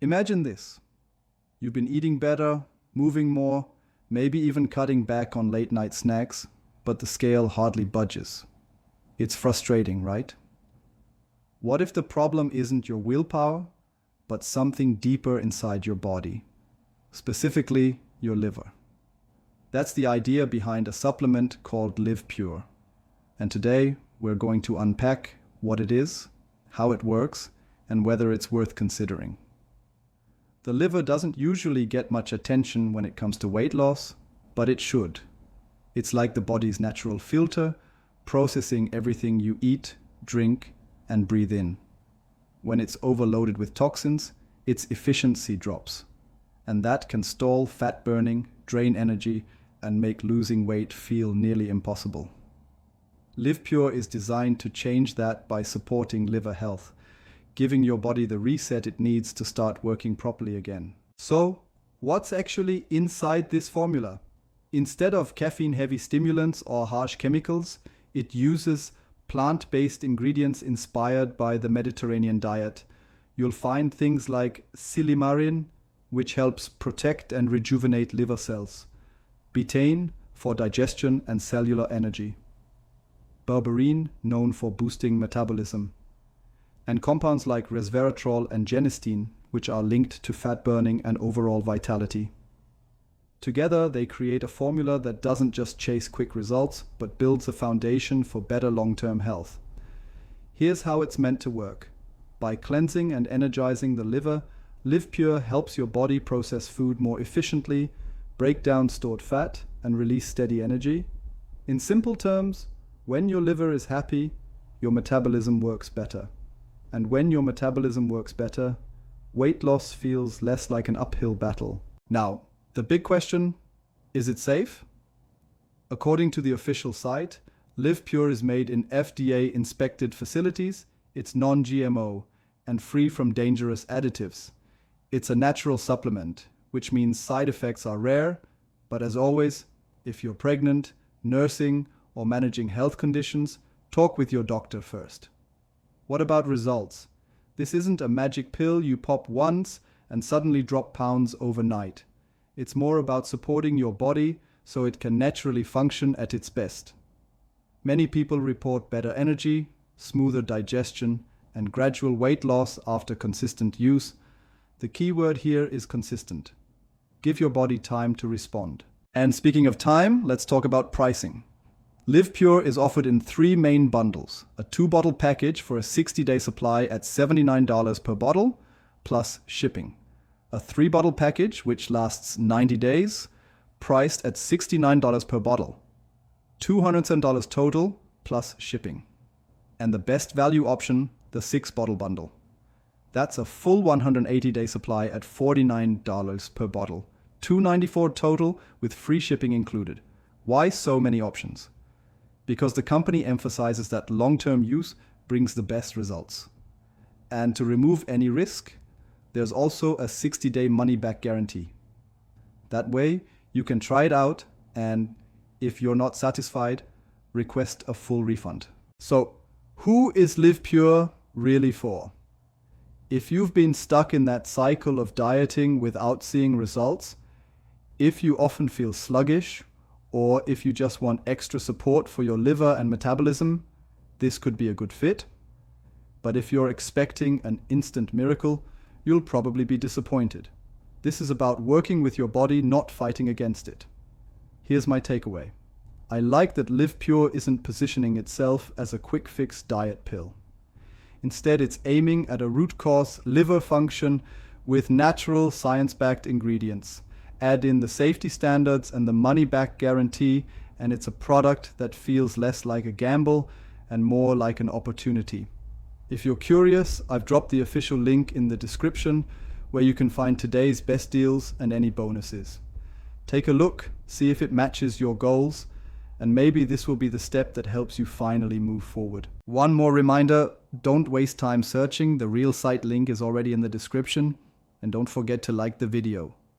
Imagine this. You've been eating better, moving more, maybe even cutting back on late night snacks, but the scale hardly budges. It's frustrating, right? What if the problem isn't your willpower, but something deeper inside your body, specifically your liver? That's the idea behind a supplement called Liv Pure. And today we're going to unpack what it is, how it works, and whether it's worth considering. The liver doesn't usually get much attention when it comes to weight loss, but it should. It's like the body's natural filter, processing everything you eat, drink, and breathe in. When it's overloaded with toxins, its efficiency drops, and that can stall fat burning, drain energy, and make losing weight feel nearly impossible. Liv Pure is designed to change that by supporting liver health, giving your body the reset it needs to start working properly again. So, what's actually inside this formula? Instead of caffeine-heavy stimulants or harsh chemicals, it uses plant-based ingredients inspired by the Mediterranean diet. You'll find things like Silymarin, which helps protect and rejuvenate liver cells, Betaine for digestion and cellular energy, Berberine, known for boosting metabolism, and compounds like Resveratrol and genistein, which are linked to fat burning and overall vitality. Together, they create a formula that doesn't just chase quick results, but builds a foundation for better long-term health. Here's how it's meant to work. By cleansing and energizing the liver, Liv Pure helps your body process food more efficiently, break down stored fat, and release steady energy. In simple terms, when your liver is happy, your metabolism works better. And when your metabolism works better, weight loss feels less like an uphill battle. Now, the big question, is it safe? According to the official site, Liv Pure is made in FDA-inspected facilities, it's non-GMO, and free from dangerous additives. It's a natural supplement, which means side effects are rare, but as always, if you're pregnant, nursing, or managing health conditions, talk with your doctor first. What about results? This isn't a magic pill you pop once and suddenly drop pounds overnight. It's more about supporting your body so it can naturally function at its best. Many people report better energy, smoother digestion, and gradual weight loss after consistent use. The key word here is consistent. Give your body time to respond. And speaking of time, let's talk about pricing. Liv Pure is offered in 3 main bundles. A 2-bottle package for a 60-day supply at $79 per bottle, plus shipping. A 3-bottle package, which lasts 90 days, priced at $69 per bottle. $210 total, plus shipping. And the best value option, the 6-bottle bundle. That's a full 180-day supply at $49 per bottle. $294 total with free shipping included. Why so many options? Because the company emphasizes that long-term use brings the best results. And to remove any risk, there's also a 60-day money-back guarantee. That way, you can try it out and, if you're not satisfied, request a full refund. So, who is Liv Pure really for? If you've been stuck in that cycle of dieting without seeing results, if you often feel sluggish, or if you just want extra support for your liver and metabolism, this could be a good fit. But if you're expecting an instant miracle, you'll probably be disappointed. This is about working with your body, not fighting against it. Here's my takeaway. I like that Liv Pure isn't positioning itself as a quick fix diet pill. Instead, it's aiming at a root cause liver function with natural science-backed ingredients. Add in the safety standards and the money-back guarantee, and it's a product that feels less like a gamble and more like an opportunity. If you're curious, I've dropped the official link in the description where you can find today's best deals and any bonuses. Take a look, see if it matches your goals, and maybe this will be the step that helps you finally move forward. One more reminder, don't waste time searching. The real site link is already in the description, and don't forget to like the video.